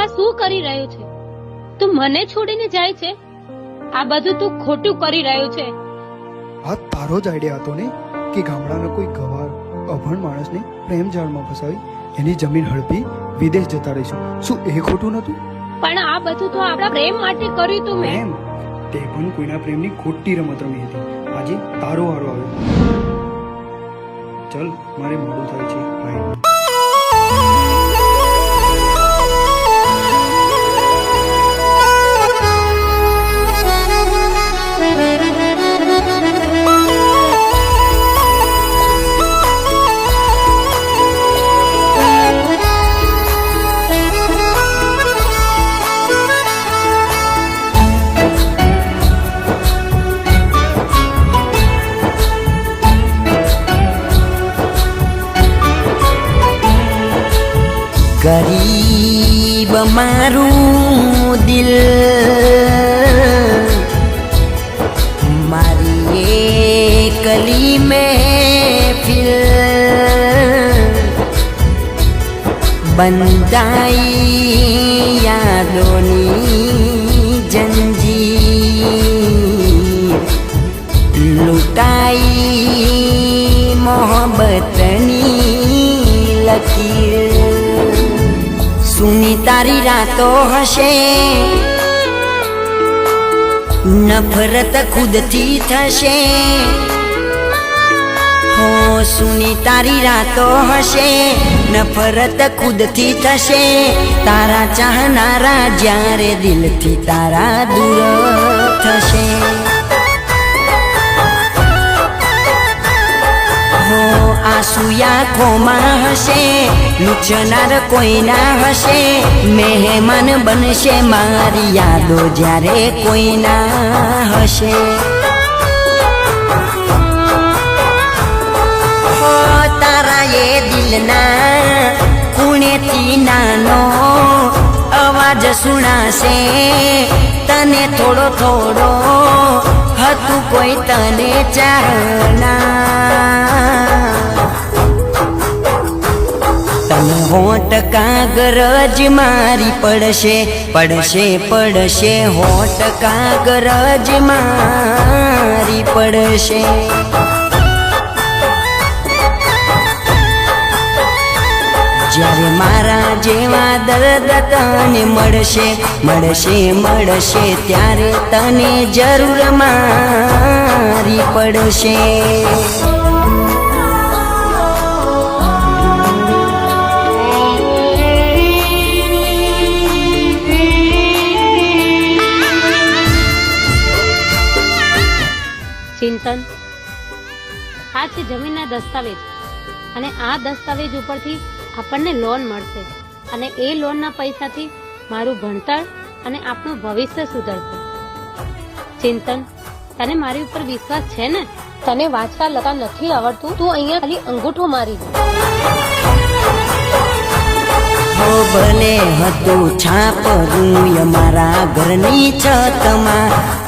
આ શું કરી રહ્યો છે? તું મને છોડીને જાય છે? આ બધું તું ખોટું કરી રહ્યો છે. આ તારો જ આઈડિયા હતો ને કે ગામડાના કોઈ ગવાર અભણ માણસને પ્રેમ જાળમાં ફસાવી એની જમીન હડપી વિદેશ જતા રહીશું. શું એ ખોટું નતું? પણ આ બધું તો આપણા પ્રેમ માટે કર્યું તું મેં. તે પણ કોઈના પ્રેમની ખોટી રમત રમી હતી. આજે તારો વારો આવ્યો. ચલ, મારે મોડું થાય છે. બાય. गरीब मारू दिल मारी एकली में फिर बंधाई यादोनी जंजीर लुटाई मोहब्बतनी लकीर सुनी तारी रातो हशे नफरत खुद थी थशे हो सुनी तारी रातो हशे नफरत खुद थी थशे तारा चाहनारा ज्यारे दिल थी तारा दूर थशे आंसुया खोमा हशे लूछनार कोई ना हशे मेहमान बनशे मारी यादो ज्यारे कोई ना हशे हो तारा ये दिलना खूणे थी नानो अवाज सुनाशे तने थोड़ो थोड़ो हतु कोई तने चाहना तने होट कागरज मारी पड़शे पड़शे पड़शे होट कागरज मारी पड़शे ज्यारे मारा जेवा दर्द तने मळशे मळशे मळशे त्यारे तने जरूर मारी पड़शे ચિંતન, આ છે જમીનના દસ્તાવેજ અને આ દસ્તાવેજ ઉપરથી આપણને લોન મળશે અને એ લોનના પૈસાથી મારું ભણતર અને આપણું ભવિષ્ય સુધરશે. ચિંતન, તને મારી ઉપર વિશ્વાસ છે ને? તને વાંચતા લખતા નથી આવડતું? તું અહીંયા ખાલી અંગૂઠો મારી દે. हो भले हतु छापरूं मारा घरनी छतमा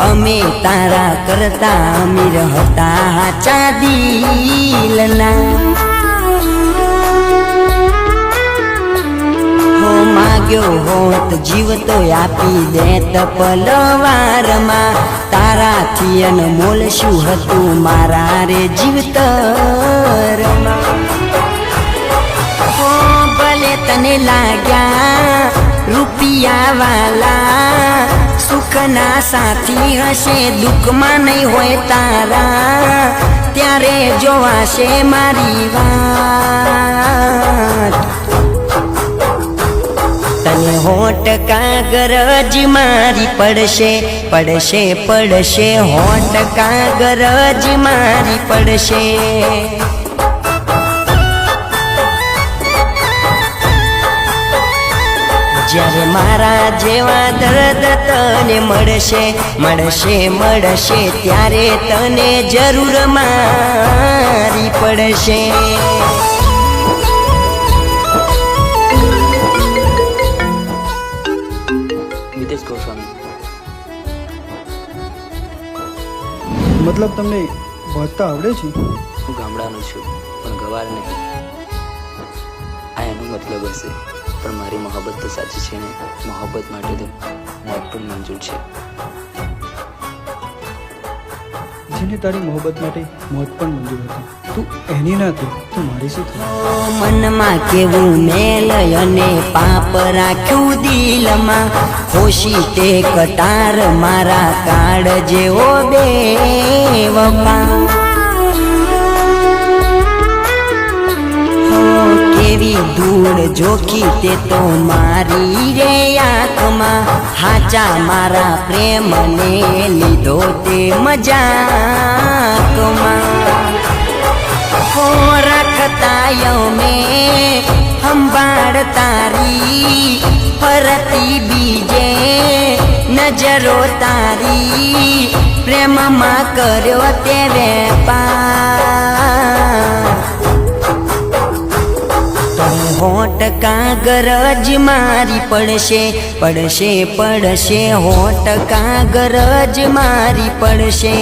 अमे तारा करता अमीर हता हाचा दिलना हो माग्यो होत जीव तो आपी देत पलवारमा तारा थी अनमोल शुं हतुं मारा रे जीवतरमा तने लाग्या रूपिया वाला सुखना साथी हशे दुख में नहीं होय तारा त्यारे जोवाशे मारी वाट तने होट कागरज मारी पड़शे पड़शे पड़शे होट कागरज मारी पड़शे ज्यारे मारा जेवा दर्द तने मळशे मळशे मळशे त्यारे तने जरूर मारी पड़शे मितेश गोस्वामी मतलब તમને વાંચતા આવડે છે? હું ગામડાનો છું પણ ગવાર નહીં. આ એનો મતલબ હશે પણ મારી મોહબ્બત તો સાચી છે ને, મોહબ્બત માટે તો મોત પણ મંજૂર છે. જેને તારી મોહબ્બત માટે મોત પણ મંજૂર હતી, તું એની ના થઈ તો મારી શું થાય? મનમાં કેવું મેલ અને પાપ રાખ્યું દિલમાં, ખુશી તે કટાર મારા કાળ જેવો બેવફા. કેવી ધૂળ જોખી તે તો મારી રે આંખમાં, હાચા મારા પ્રેમને લીધો તે મજાકમાં. હો રાખતા મેં સંભાળ તારી, ફરતી બીજે નજરો તારી, પ્રેમમાં કર્યો તે વેપાર. હોટ કાગરજ મારી પડશે, પડશે પડશે, હોટ કાગરજ મારી પડશે.